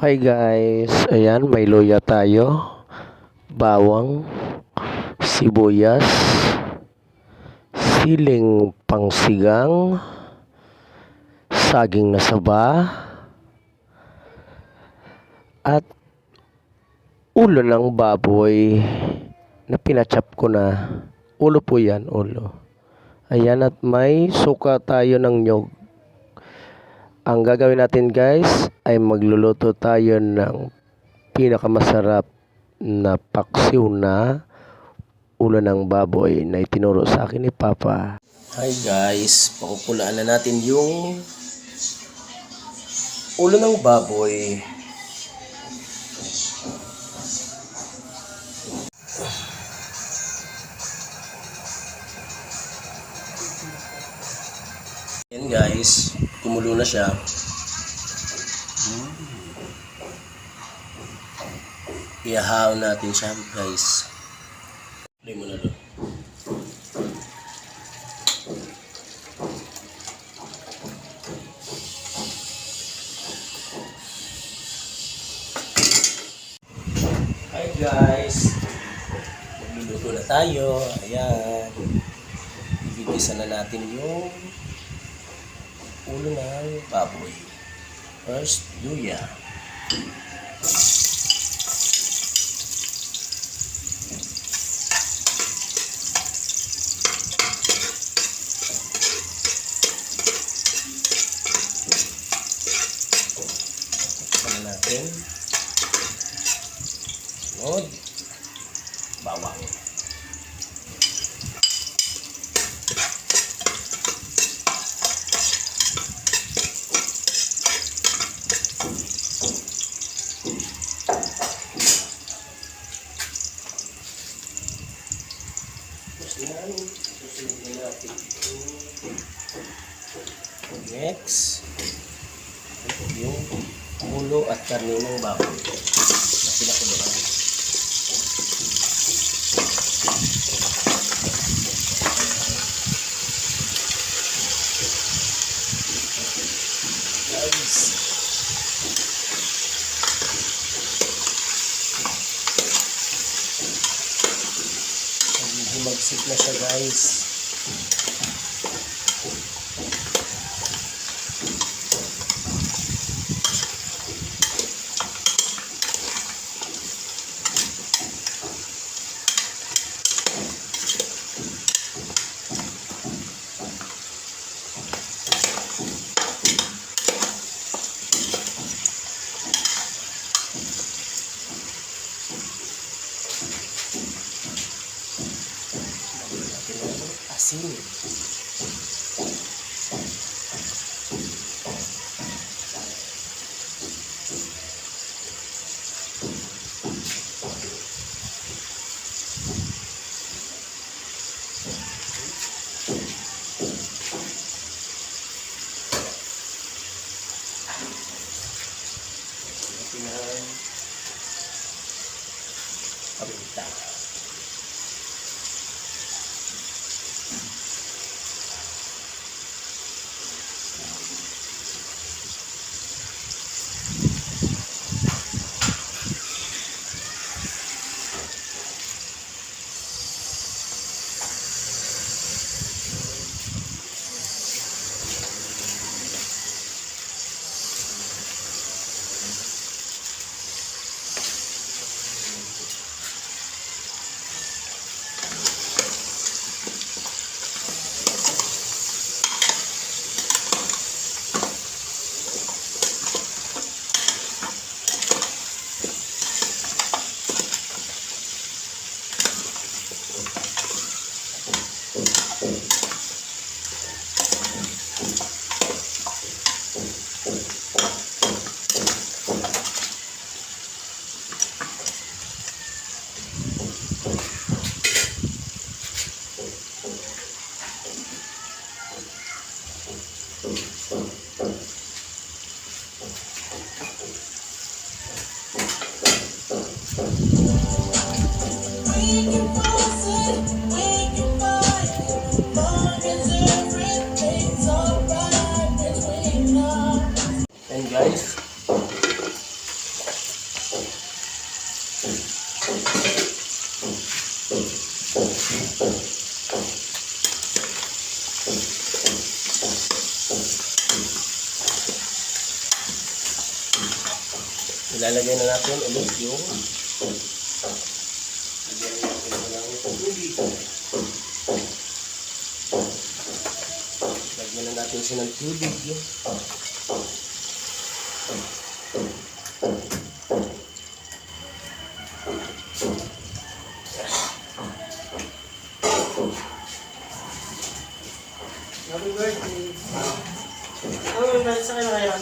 Hi guys, ayan may luya tayo, bawang, sibuyas, siling pangsigang, saging na saba, at ulo ng baboy na pinachop ko na. Ulo po yan, ulo. Ayan, at may suka tayo ng nyog. Ang gagawin natin guys ay magluluto tayo ng pinakamasarap na paksiw na ulo ng baboy na itinuro sa akin ni Papa. Hi guys, pakukulaan na natin yung ulo ng baboy. Yan guys, kumulo na siya. Ihahaon natin siya guys. Play mo na doon. Hi guys, magluluto na tayo. Ayan, ibigisa na natin yung ulo ng baboy. First, luya. Ano natin? Sunod, bawang. Yan, susunod natin next yung ulo at karne ng baboy na pinakuluan. Guys, humagsik na siya guys. Asin. Pinang paminta. And guys, Ilalagay na natin ulit yung lagyan natin ng tubig. Lagyan na natin siya ng tubig. Happy birthday. Ano yung dahil sa kanya ngayon?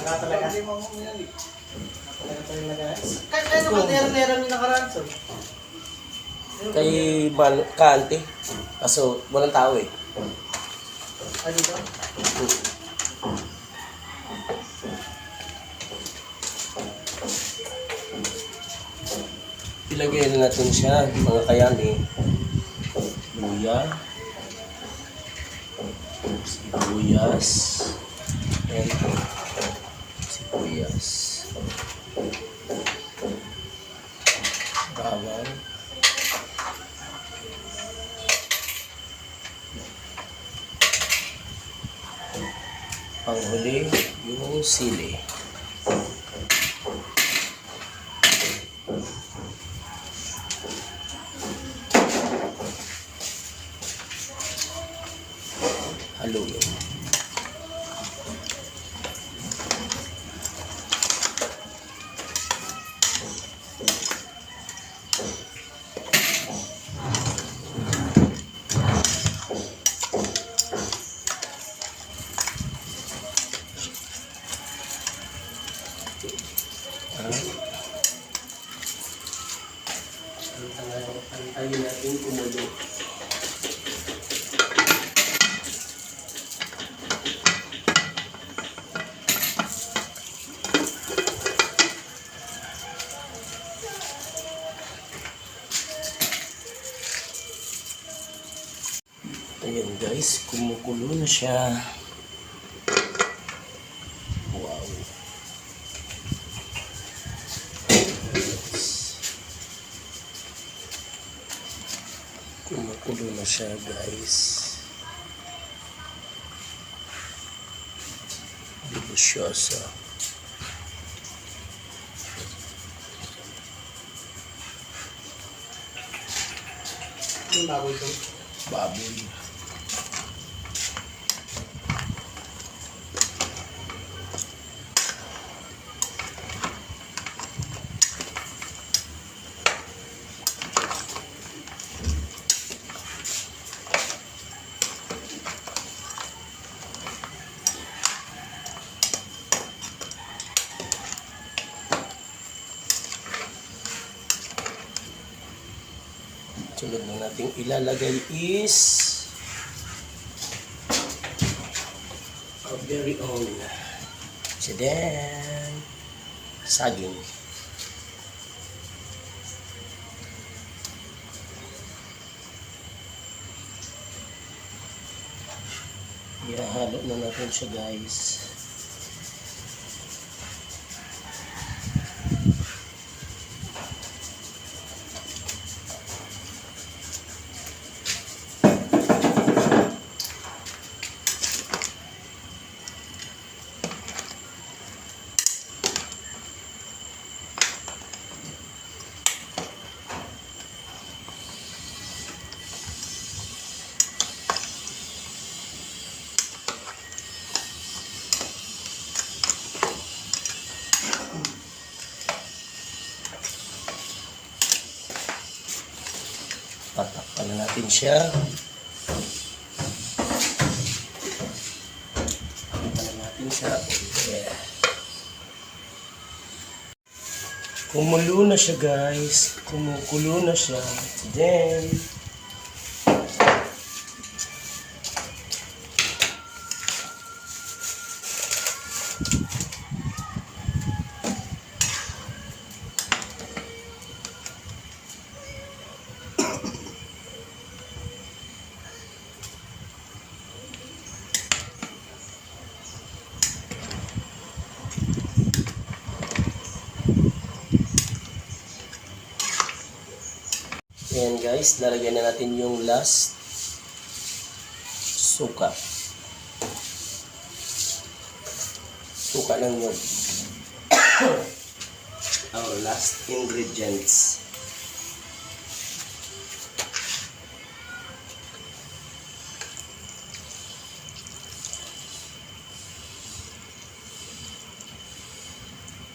Wala talaga. Wala talaga guys. Kaya naman meron yung nakaraan. So. Kay Kante. Kaso walang tao eh. Ah, dito? Ilagay na natin siya, mga kayani. Luya. Sibuyas. And sibuyas. Bawang. Panghuli, yung sili. Haluin. Antayin natin kumulo. Ayan guys, kumukulo na siya. Wow. Kumukulo na siya guys. Deliciosa. Yung baboy ko. Baboy. Sunod na natin ilalagay is our very own saging. Ihahalo na natin siya guys. Tatakpan na natin siya. Tatakpan na natin siya. Yeah. Kumulo na siya guys. Kumukulo na siya. Then, ayan guys, lalagyan na natin yung last suka. Suka ng nyug. Our last ingredients.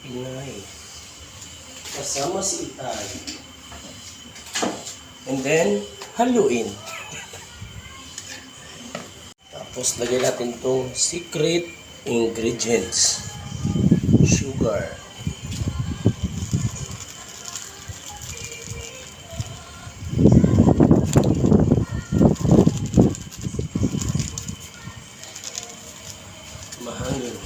Pinay. Kasama si Itay. And then, haluin. Tapos, lagay natin itong secret ingredients. Sugar. Mahangin.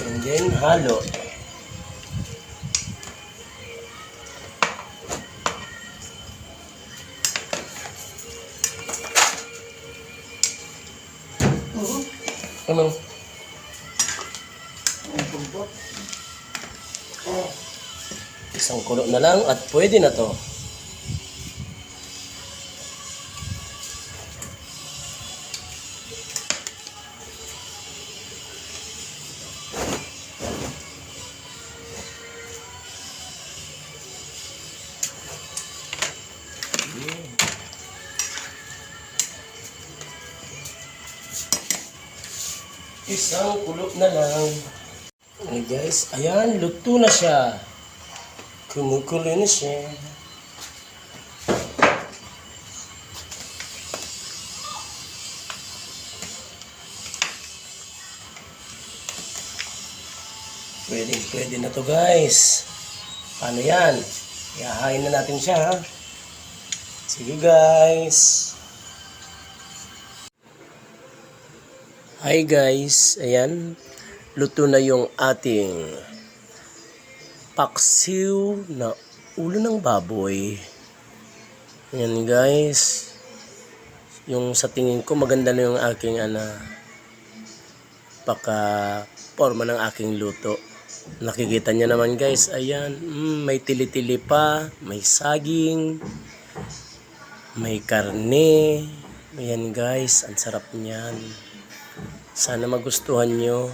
And then, halo. Ano? Isang kulo na lang at pwede na to. Isang kulo na lang. Okay guys, ayan, luto na siya. Kumukulo na siya. Pwede na to guys. Paano yan? Ihahain na natin siya ha. Sige guys. Hi guys, ayan, luto na yung ating paksiw na ulo ng baboy. Ayan guys, yung sa tingin ko maganda na yung aking forma ng aking luto. Nakikita niya naman guys, ayan, may tili-tili pa, may saging, may karne. Ayan guys, ang sarap niyan. Sana magustuhan nyo.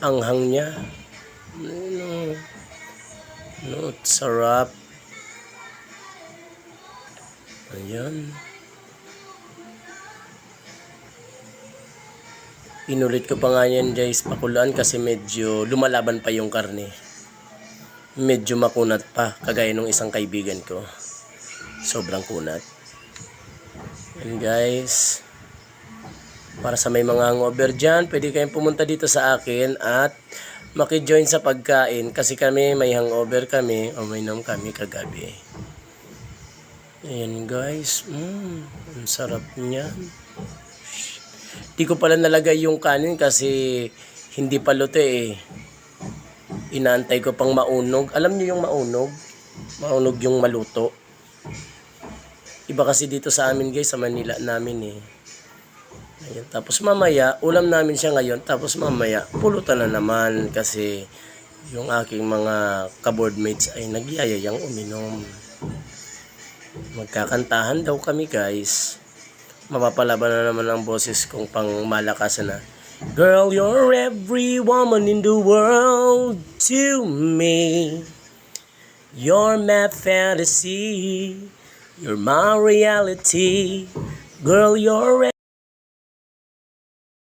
Anghang niya. No, sarap. Ayan. Inulit ko pa nga yan guys, pakuluan kasi medyo lumalaban pa yung karne. Medyo makunat pa, kagaya nung isang kaibigan ko. Sobrang kunat. And guys, para sa may mga hangover dyan, pwede kayong pumunta dito sa akin at maki-join sa pagkain kasi kami may hangover kami o may nom kami kagabi. Ayan guys, ang sarap niya. Di ko pala nalagay yung kanin kasi hindi pa luto eh. Inaantay ko pang maunog. Alam niyo yung maunog? Maunog yung maluto. Iba kasi dito sa amin guys, sa Manila namin eh. Ayan. Tapos mamaya, ulam namin siya ngayon. Tapos mamaya, pulutan na naman kasi yung aking mga ka-board mates ay nagyayayang uminom. Magkakantahan daw kami guys. Mapapalaban na naman ang boses kong pang malakas na. Girl, you're every woman in the world to me. You're my fantasy. You're my reality. Girl, you're